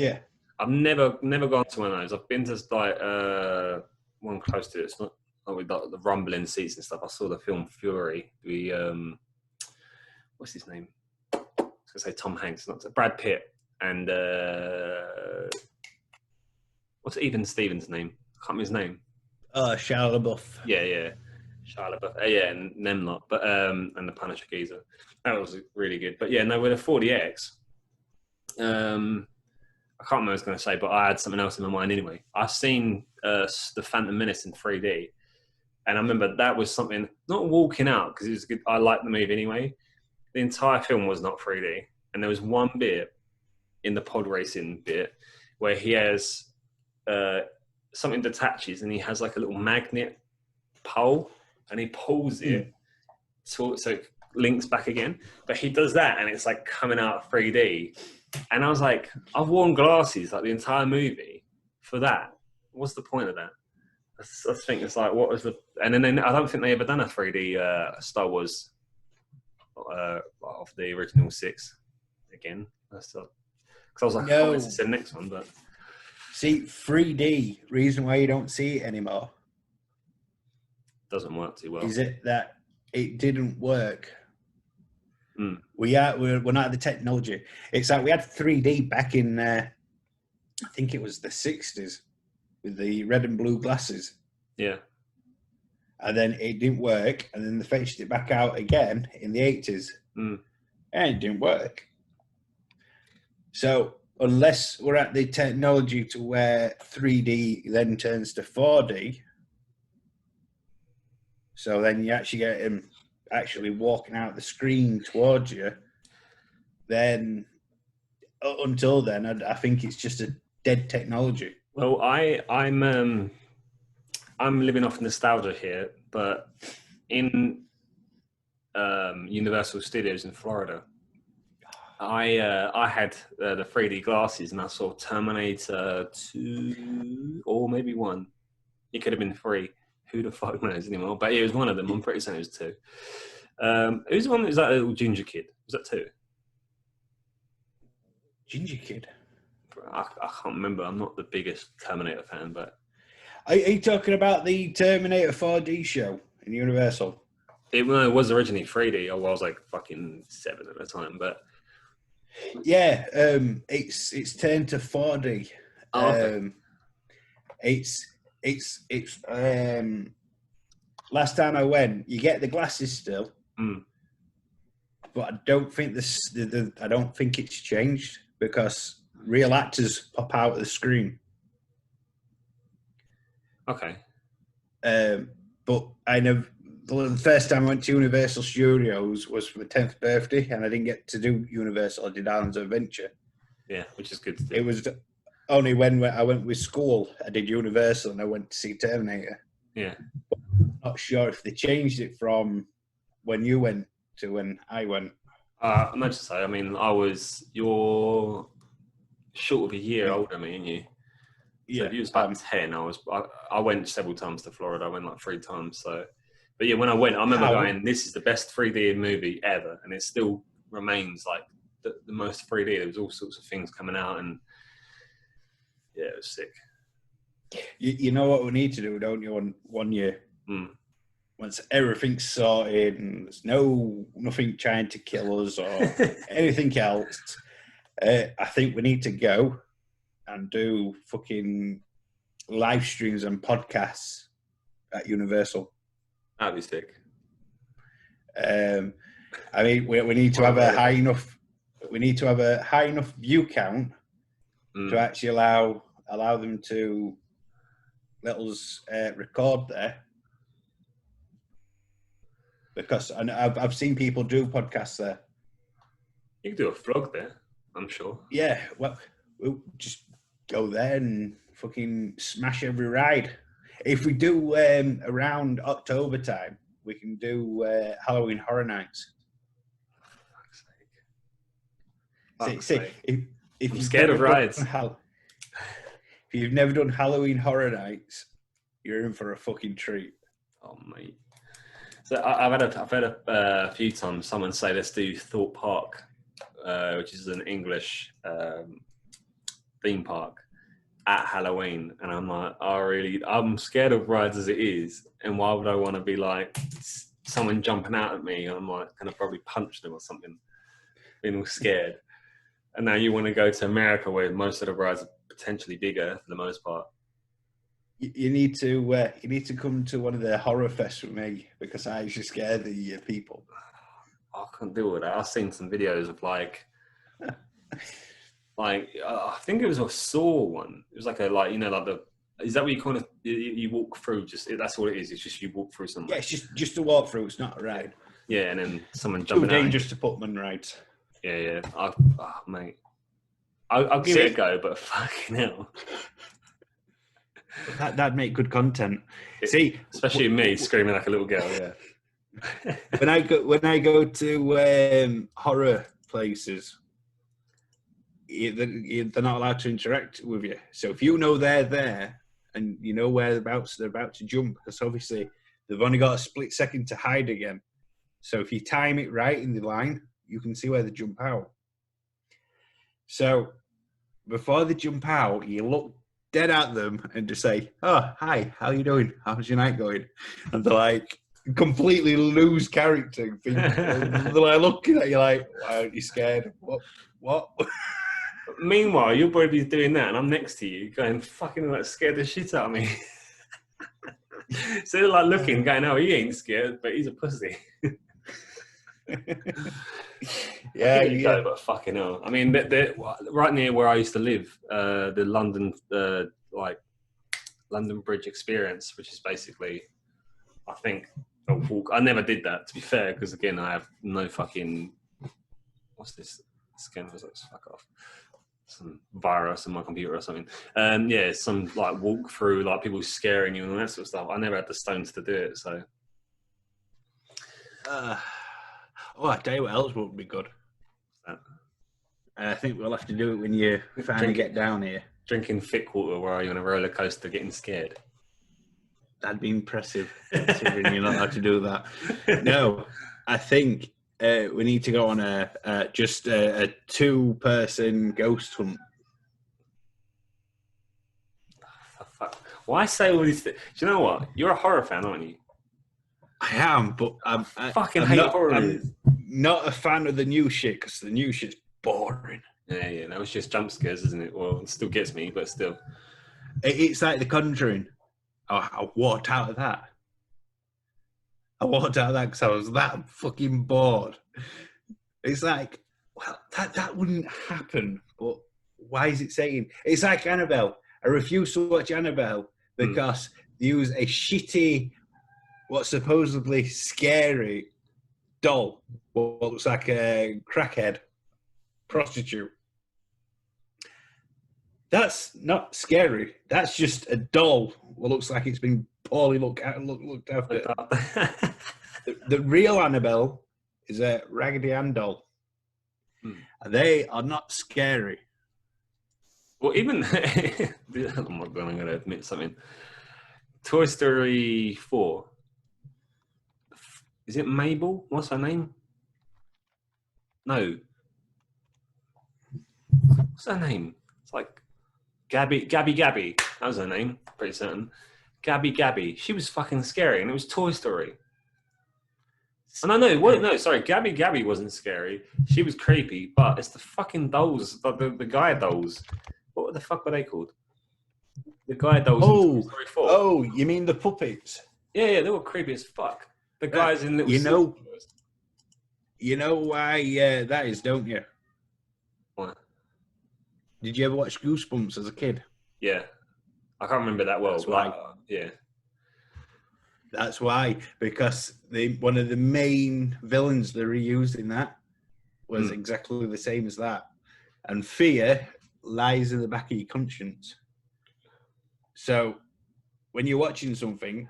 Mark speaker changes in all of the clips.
Speaker 1: Yeah.
Speaker 2: I've never gone to one of those. I've been to like one close to it. It's not with the rumbling seats and stuff. I saw the film Fury. What's his name? I was gonna say Tom Hanks, not Brad Pitt, and what's Even Stevens' name? I can't remember his name.
Speaker 1: Shia LaBeouf.
Speaker 2: Yeah. Shia LaBeouf. Yeah, and them lot. But and the Punisher geezer. That was really good. But yeah, no, with a 4DX. I can't remember what I was going to say, but I had something else in my mind anyway. I've seen the Phantom Menace in 3D, and I remember that was something, not walking out, because it was good. I liked the movie anyway. The entire film was not 3D, and there was one bit in the pod racing bit where he has something detaches, and he has like a little magnet pole, and he pulls it so it links back again. But he does that, and it's like coming out 3D. And I was like, I've worn glasses like the entire movie for that. What's the point of that? I think it's like, what was the... And then I don't think they ever done a 3D Star Wars of the original 6 again. Because I was like,
Speaker 1: no.
Speaker 2: I can't see the next one, but...
Speaker 1: See, 3D, reason why you don't see it anymore...
Speaker 2: Doesn't work too well.
Speaker 1: Is it that it didn't work? We're not at the technology. It's like we had 3D back in, I think it was the 60s, with the red and blue glasses.
Speaker 2: Yeah.
Speaker 1: And then it didn't work, and then they fetched it back out again in the 80s. And it didn't work. So unless we're at the technology to where 3D then turns to 4D, so then you actually get him actually walking out the screen towards you, then until then, I think it's just a dead technology.
Speaker 2: Well, I'm living off nostalgia here, but in Universal Studios in Florida, I had the 3D glasses, and I saw Terminator 2 or maybe 1. It could have been 3. Who the fuck knows anymore? But it was one of them. I'm pretty certain it was 2. Who's the one that was that little ginger kid? Was that 2?
Speaker 1: Ginger kid?
Speaker 2: I can't remember. I'm not the biggest Terminator fan, but...
Speaker 1: Are you talking about the Terminator 4D show in Universal?
Speaker 2: It was originally 3D. I was like fucking 7 at the time, but...
Speaker 1: Yeah, it's turned to 4D.
Speaker 2: Oh, okay.
Speaker 1: It's last time I went, you get the glasses still, but I don't think I don't think it's changed because real actors pop out of the screen.
Speaker 2: Okay.
Speaker 1: But I never. The first time I went to Universal Studios was for my 10th birthday, and I didn't get to do Universal. I did Islands of Adventure.
Speaker 2: Yeah, which is good to do.
Speaker 1: It was only when I went with school, I did Universal, and I went to see Terminator.
Speaker 2: Yeah.
Speaker 1: Not sure if they changed it from when you went to when I went.
Speaker 2: I'm not just say. I mean, you're short of a year older than me, and you.
Speaker 1: Yeah.
Speaker 2: So if you was about 10, I went several times to Florida. I went like 3 times. So, but yeah, when I went, I remember going, "This is the best 3D movie ever," and it still remains like the most 3D. There was all sorts of things coming out, and yeah, it was sick.
Speaker 1: You know what we need to do, don't you? On 1 year, once everything's sorted and there's nothing trying to kill us or anything else, I think we need to go and do fucking live streams and podcasts at Universal.
Speaker 2: That'd be sick.
Speaker 1: I mean, we need to have a high enough. We need to have a high enough view count to actually allow them to let us record there. Because I've seen people do podcasts there.
Speaker 2: You can do a vlog there, I'm sure.
Speaker 1: Yeah, well, we'll just go there and fucking smash every ride. If we do around October time, we can do Halloween Horror Nights.
Speaker 2: Fuck's sake.
Speaker 1: If
Speaker 2: I'm scared of rides.
Speaker 1: If you've never done Halloween Horror Nights, you're in for a fucking treat.
Speaker 2: Oh, mate. So I've had a few times someone say, let's do Thorpe Park, which is an English theme park at Halloween, and I'm like, I'm scared of rides as it is, and why would I want to be like someone jumping out at me? I'm like, gonna probably punch them or something, being all scared. And now you want to go to America, where most of the rides are potentially bigger for the most part.
Speaker 1: You need to come to one of the horror fests with me, because I usually scare the people.
Speaker 2: I can't deal with that. I've seen some videos of like I think it was a Saw one. It was like is that what you kind of you walk through? That's all it is. It's just you walk through something.
Speaker 1: Yeah, it's just a walk through. It's not a ride.
Speaker 2: Yeah, and then someone jumping
Speaker 1: Too
Speaker 2: out.
Speaker 1: dangerous to put them on rides.
Speaker 2: Yeah. Mate, I'll give it a go, but fucking hell.
Speaker 1: That'd make good content. See,
Speaker 2: especially me screaming like a little girl. Yeah.
Speaker 1: when I go to horror places, they're not allowed to interact with you. So if you know they're there and you know whereabouts they're about to jump, because obviously they've only got a split second to hide again. So if you time it right in the line, you can see where they jump out. So before they jump out, you look dead at them and just say, "Oh, hi, how you doing? How's your night going?" And they're like, completely lose character. They're like looking at you like, "Why aren't you scared? What?"
Speaker 2: Meanwhile, you'll probably be doing that, and I'm next to you, going, "Fucking like scared the shit out of me." So they're like looking, going, "Oh, he ain't scared, but he's a pussy."
Speaker 1: Yeah,
Speaker 2: go, but fucking hell. I mean, right near where I used to live, the London Bridge experience, which is basically, I think, a walk. I never did that, to be fair, because again, I have no fucking. What's this? Scan results. Fuck off. Some virus on my computer or something. Yeah, some like walk through, like people scaring you and all that sort of stuff. I never had the stones to do it, so.
Speaker 1: I tell you what else would be good. I think we'll have to do it when you finally get down here. Drinking
Speaker 2: thick water while you're on a roller coaster getting scared.
Speaker 1: That'd be impressive, considering you're not allowed to do that. No, I think we need to go on a 2-person ghost hunt.
Speaker 2: Why say all these things? Do you know what? You're a horror fan, aren't you?
Speaker 1: I am, but I
Speaker 2: fucking hate horror.
Speaker 1: I'm not a fan of the new shit, because the new shit's boring.
Speaker 2: Yeah, that was just jump scares, isn't it? Well, it still gets me, but still.
Speaker 1: It's like The Conjuring. I walked out of that. Because I was that fucking bored. It's like, well, that wouldn't happen, but why is it saying? It's like Annabelle. I refuse to watch Annabelle because they use a shitty, what's supposedly scary doll, what looks like a crackhead prostitute. That's not scary. That's just a doll what looks like it's been poorly looked after. The real Annabelle is a Raggedy Ann doll. They are not scary.
Speaker 2: Well, even oh my God, I'm going to admit something. Toy Story 4. Is it Mabel? What's her name? No. What's her name? It's like Gabby. That was her name. Pretty certain. Gabby. She was fucking scary, and it was Toy Story. And I know, no, sorry, Gabby wasn't scary. She was creepy, but it's the fucking dolls, the guy dolls. What the fuck were they called? The guy dolls in Toy Story 4.
Speaker 1: Oh, you mean the puppets?
Speaker 2: Yeah, they were creepy as fuck. The guys in little...
Speaker 1: You know why that is, don't you?
Speaker 2: What?
Speaker 1: Did you ever watch Goosebumps as a kid?
Speaker 2: Yeah. I can't remember that well.
Speaker 1: That's why.
Speaker 2: Yeah.
Speaker 1: That's why, because one of the main villains they reused in that was exactly the same as that. And fear lies in the back of your conscience. So when you're watching something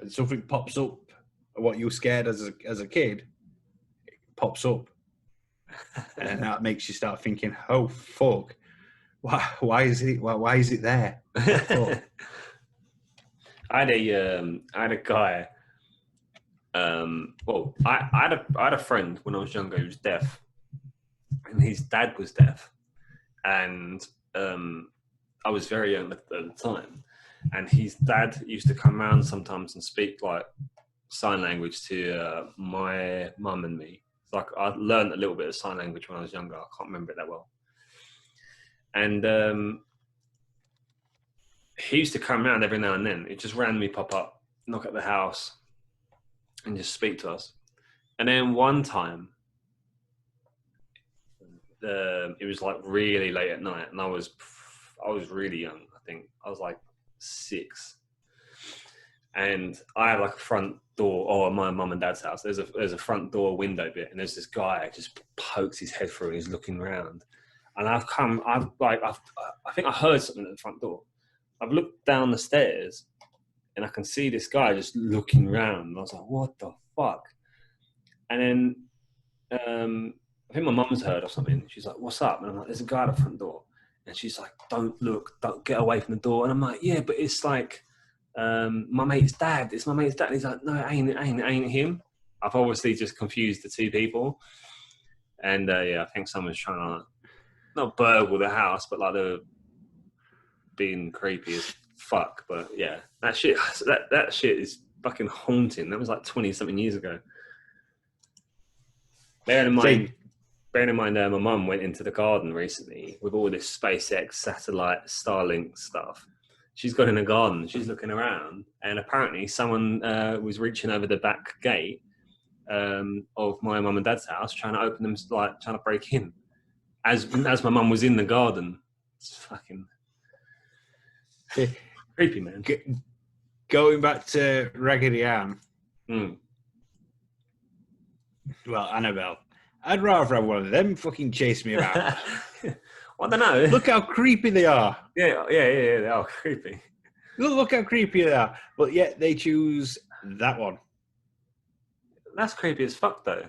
Speaker 1: and something pops up, what you were scared as a kid, it pops up. And that makes you start thinking, oh, fuck. Why is it there?
Speaker 2: I had a guy. I had a friend when I was younger who was deaf, and his dad was deaf, and I was very young at the time, and his dad used to come around sometimes and speak like sign language to my mum and me. Like I learned a little bit of sign language when I was younger. I can't remember it that well. And he used to come around every now and then. It just randomly pop up, knock at the house, and just speak to us. And then one time, it was like really late at night, and I was really young. I think I was like 6, and I had like a front door. Or my mum and dad's house. There's a front door window bit, and there's this guy just pokes his head through, and he's looking around. And I think I heard something at the front door. I've looked down the stairs, and I can see this guy just looking around. And I was like, "What the fuck?" And then I think my mum's heard or something. She's like, "What's up?" And I'm like, "There's a guy at the front door." And she's like, "Don't look, don't get away from the door." And I'm like, "Yeah, but it's like my mate's dad. It's my mate's dad." And he's like, "No, it ain't him." I've obviously just confused the two people. And yeah, I think someone's trying to not burgle the house, but like they're being creepy as fuck. But yeah, that shit is fucking haunting. That was like 20-something years ago. Bearing in mind, my mum went into the garden recently with all this SpaceX satellite Starlink stuff. She's got in the garden, she's looking around, and apparently someone was reaching over the back gate of my mum and dad's house, trying to open them, like trying to break in. As my mum was in the garden. It's fucking creepy, man.
Speaker 1: Going back to Raggedy Ann. Well, Annabelle. I'd rather have one of them fucking chase me around.
Speaker 2: I don't know.
Speaker 1: Look how creepy they are.
Speaker 2: Yeah, they are creepy.
Speaker 1: Look how creepy they are. But yet they choose that one.
Speaker 2: That's creepy as fuck, though.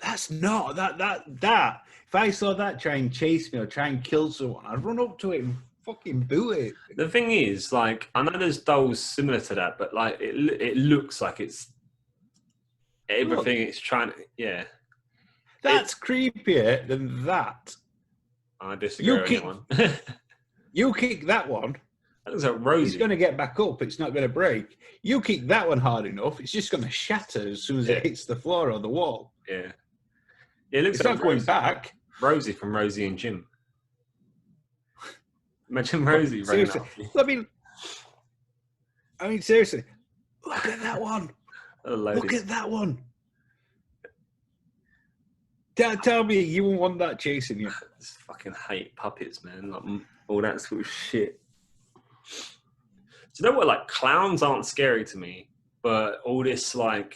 Speaker 1: That's not that. If I saw that try and chase me or try and kill someone, I'd run up to it and fucking boot it.
Speaker 2: The thing is, like, I know there's dolls similar to that, but like, it looks like it's everything it's trying to. Yeah,
Speaker 1: that's creepier than that.
Speaker 2: I disagree with that one.
Speaker 1: You kick that one.
Speaker 2: That looks like Rosie.
Speaker 1: It's going to get back up. It's not going to break. You kick that one hard enough, it's just going to shatter as soon as it hits the floor or the wall.
Speaker 2: Yeah. It looks
Speaker 1: it's
Speaker 2: like
Speaker 1: not going back.
Speaker 2: Rosie from Rosie and Jim. Imagine Rosie running up.
Speaker 1: I mean, seriously. Look at that one. Look at that one. Tell me you won't want that chasing you.
Speaker 2: I just fucking hate puppets, man. Like, all that sort of shit. Do you know what? Like, clowns aren't scary to me, but all this, like,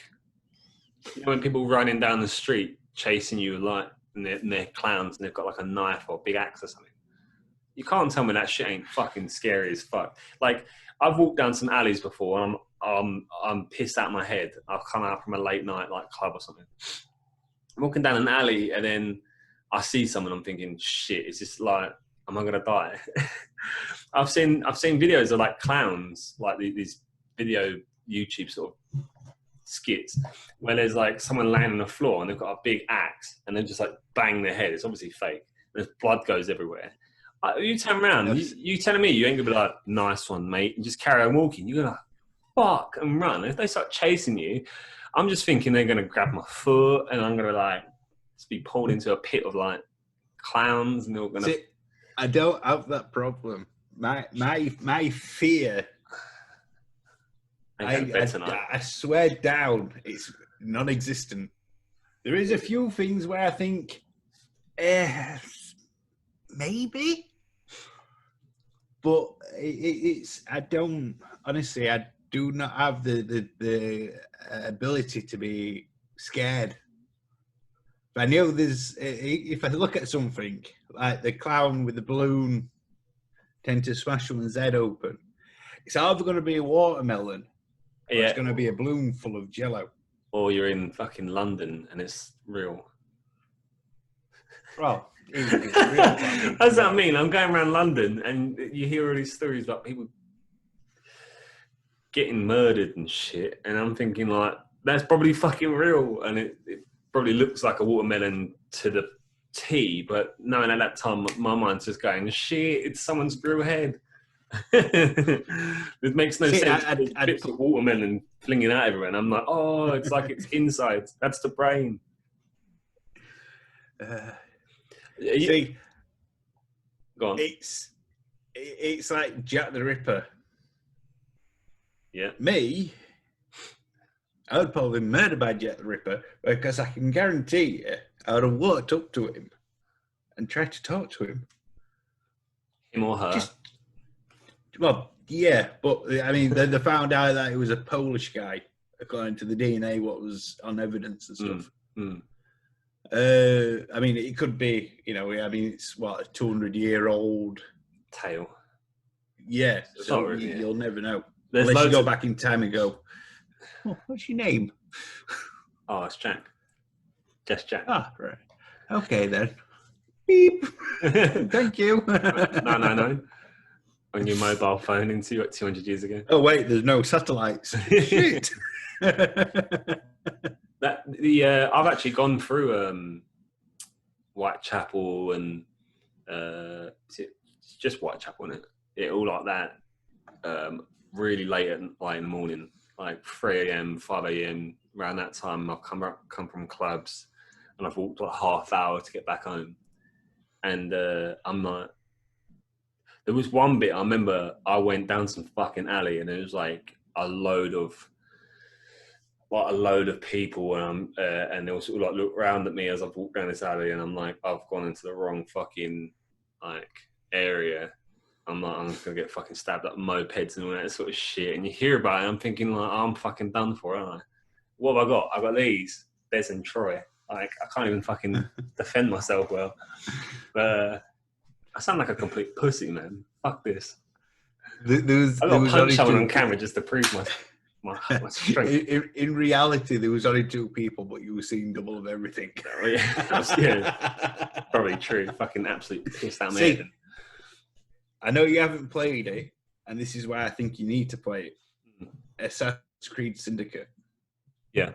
Speaker 2: you know, when people running down the street chasing you, like, and they're clowns and they've got like a knife or a big axe or something. You can't tell me that shit ain't fucking scary as fuck. Like, I've walked down some alleys before and I'm pissed out of my head. I've come out from a late night like club or something. I'm walking down an alley and then I see someone. I'm thinking, shit, it's just like, am I gonna die? I've seen videos of like clowns, like these video YouTube sort of skits where there's like someone laying on the floor and they've got a big axe and they just like bang their head. It's obviously fake. There's blood goes everywhere. You turn around, you telling me you ain't gonna be like, nice one, mate, and just carry on walking. You're gonna fuck and run. If they start chasing you, I'm just thinking they're gonna grab my foot and I'm gonna like just be pulled into a pit of like clowns and they're gonna.
Speaker 1: See, I don't have that problem. My fear. I swear down, it's non-existent. There is a few things where I think, maybe, but it's. I don't honestly. I do not have the ability to be scared. But I know there's. If I look at something like the clown with the balloon, tend to smash someone's head open. It's either going to be a watermelon. Or it's going to be a balloon full of Jello.
Speaker 2: Or you're in fucking London and it's real.
Speaker 1: Well, it's real.
Speaker 2: That's what I mean. I'm going around London and you hear all these stories about people getting murdered and shit. And I'm thinking like, that's probably fucking real. And it probably looks like a watermelon to the tea, but knowing at that time, my mind's just going, shit, it's someone's real head. It makes no sense. Bits of watermelon flinging out everywhere, and I'm like, oh, it's like it's inside. That's the brain.
Speaker 1: See,
Speaker 2: go on.
Speaker 1: It's like Jack the Ripper.
Speaker 2: Yeah.
Speaker 1: Me, I would probably be murdered by Jack the Ripper because I can guarantee you I would have walked up to him and tried to talk to him.
Speaker 2: Him or her?
Speaker 1: Well, yeah, but I mean, they found out that he was a Polish guy, according to the DNA, what was on evidence and stuff. I mean, it could be, I mean, it's what, a 200-year-old
Speaker 2: tale.
Speaker 1: Yeah, so you'll never know.
Speaker 2: There's
Speaker 1: unless you go back in time and go, oh, what's your name?
Speaker 2: Oh, it's Jack. Just Jack.
Speaker 1: Ah, right. Okay, then. Beep. Thank you.
Speaker 2: No. On your mobile phone in 200 years ago.
Speaker 1: Oh, wait, there's no satellites. Shit.
Speaker 2: I've actually gone through Whitechapel and it's just Whitechapel, isn't it? It all like that. Really late in the morning, like 3 a.m., 5 a.m. Around that time, I've come from clubs, and I've walked like half hour to get back home. And I'm like, there was one bit I remember I went down some fucking alley, and it was like a load of people, and they all sort of like look around at me as I've walked down this alley, and I'm like, I've gone into the wrong fucking like area. I'm just gonna get fucking stabbed up mopeds and all that sort of shit. And you hear about it, I'm thinking like, I'm fucking done for, aren't I? What have I got? I've got these, Des and Troy. Like, I can't even fucking defend myself well. But I sound like a complete pussy, man. Fuck this. I got to punch someone on camera just to prove my strength.
Speaker 1: In reality, there was only 2 people, but you were seeing double of everything.
Speaker 2: Oh, yeah, probably true. Fucking absolute pissed out, man.
Speaker 1: I know you haven't played it, and this is why I think you need to play it. Assassin's Creed Syndicate.
Speaker 2: Yeah.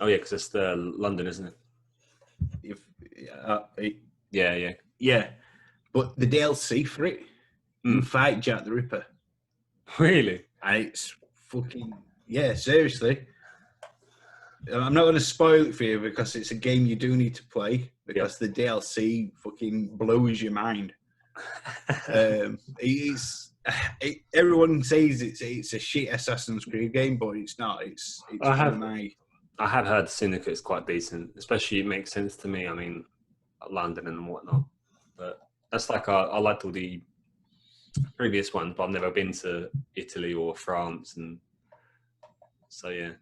Speaker 2: Oh, yeah, because it's the London, isn't
Speaker 1: it?
Speaker 2: Yeah.
Speaker 1: But the DLC for it, you fight Jack the Ripper.
Speaker 2: Really?
Speaker 1: And it's fucking... Yeah, seriously. I'm not going to spoil it for you because it's a game you do need to play because the DLC fucking blows your mind. Everyone says it's a shit Assassin's Creed game, but it's not. I
Speaker 2: have heard Syndicate is quite decent, especially it makes sense to me. I mean, London and whatnot, but that's like I liked all the previous ones, but I've never been to Italy or France, and so yeah,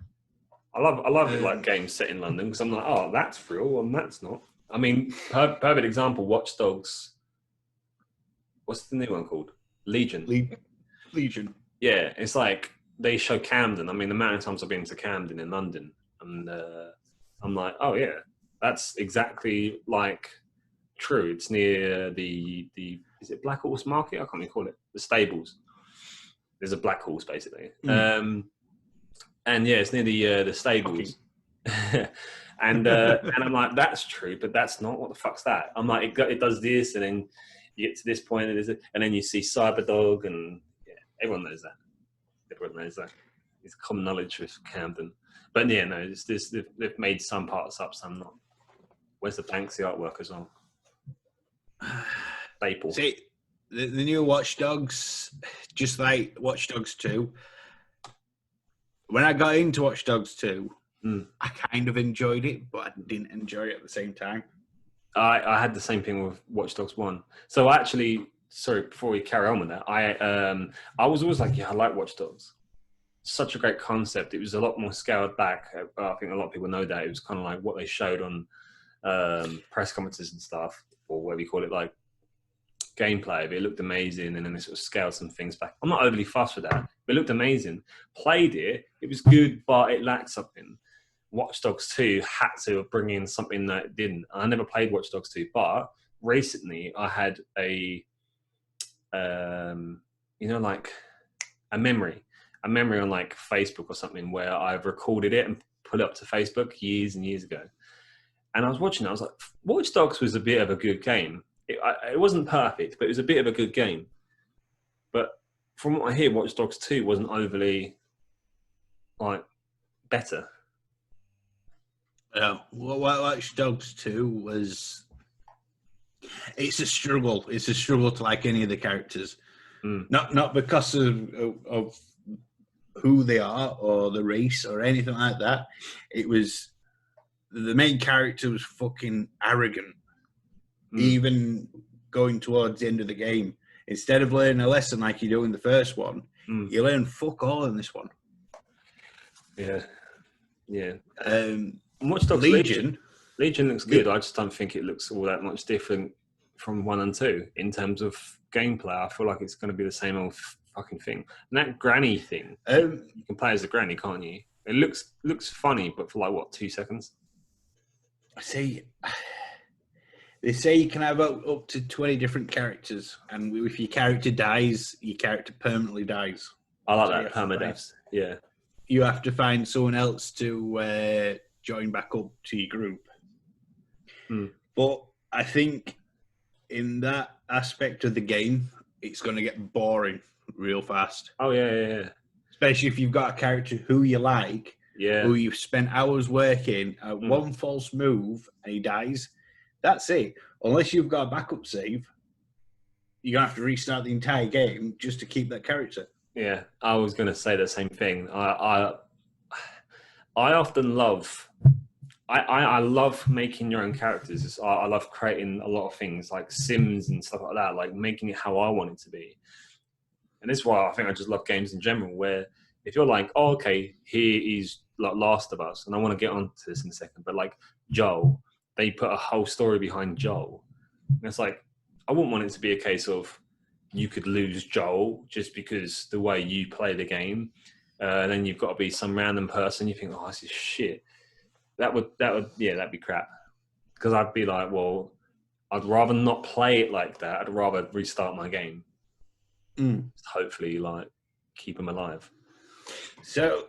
Speaker 2: I love it like games set in London because I'm like, oh, that's real and that's not. I mean, perfect example, Watch Dogs. What's the new one called? Legion.
Speaker 1: Legion.
Speaker 2: Yeah, it's like they show Camden. I mean, the amount of times I've been to Camden in London, and I'm like, oh yeah, that's exactly like true. It's near the is it Black Horse Market? I can't even call it the stables. There's a Black Horse basically, and yeah, it's near the stables. and I'm like, that's true, but that's not. What the fuck's that? I'm like, it does this, and then you get to this point, and then you see Cyberdog, and yeah, everyone knows that. Everyone knows that. It's common knowledge with Camden. But yeah, no, it's this. They've made some parts up, some not. Where's the Banksy artwork as well? Staple.
Speaker 1: See, the new Watch Dogs, just like Watch Dogs 2. When I got into Watch Dogs 2, I kind of enjoyed it, but I didn't enjoy it at the same time.
Speaker 2: I had the same thing with Watch Dogs 1. So actually, sorry, before we carry on with that, I was always like, yeah, I like Watch Dogs. Such a great concept. It was a lot more scaled back. I think a lot of people know that. It was kind of like what they showed on press conferences and stuff, or whatever you call it, like gameplay. But it looked amazing, and then they sort of scaled some things back. I'm not overly fussed with that, but it looked amazing. Played it. It was good, but it lacked something. Watch Dogs 2 had to bring in something that it didn't. I never played Watch Dogs 2, but recently I had a, like a memory on like Facebook or something where I've recorded it and put it up to Facebook years and years ago. And I was watching it, I was like, Watch Dogs was a bit of a good game. It wasn't perfect, but it was a bit of a good game. But from what I hear, Watch Dogs 2 wasn't overly, like, better.
Speaker 1: Watch Dogs 2 was... It's a struggle. It's a struggle to like any of the characters. Not because of who they are or the race or anything like that. It was... The main character was fucking arrogant. Even going towards the end of the game. Instead of learning a lesson like you do in the first one, you learn fuck all in this one.
Speaker 2: Yeah.
Speaker 1: Watch Dogs Legion
Speaker 2: looks good. I just don't think it looks all that much different from 1 and 2 in terms of gameplay. I feel like it's going to be the same old fucking thing. And that granny thing, you can play as the granny, can't you? It looks funny, but for like, what, 2 seconds?
Speaker 1: See, they say you can have up to 20 different characters, and if your character dies, your character permanently dies.
Speaker 2: I like that, permadeath. Yeah.
Speaker 1: You have to find someone else to join back up to your group. But I think in that aspect of the game, it's going to get boring real fast.
Speaker 2: Oh, yeah.
Speaker 1: Especially if you've got a character who you like, who you've spent hours working, one false move and he dies. That's it. Unless you've got a backup save, you're going to have to restart the entire game just to keep that character.
Speaker 2: Yeah, I was going to say the same thing. I often love... I love making your own characters. I love creating a lot of things like Sims and stuff like that, like making it how I want it to be. And this is why I think I just love games in general, where if you're like, oh, okay, here is like Last of Us, and I want to get onto this in a second, but like Joel, they put a whole story behind Joel. And it's like, I wouldn't want it to be a case of you could lose Joel just because the way you play the game. And then you've got to be some random person. You think, oh, this is shit. That'd be crap. Because I'd be like, well, I'd rather not play it like that. I'd rather restart my game. Hopefully, like, keep them alive.
Speaker 1: So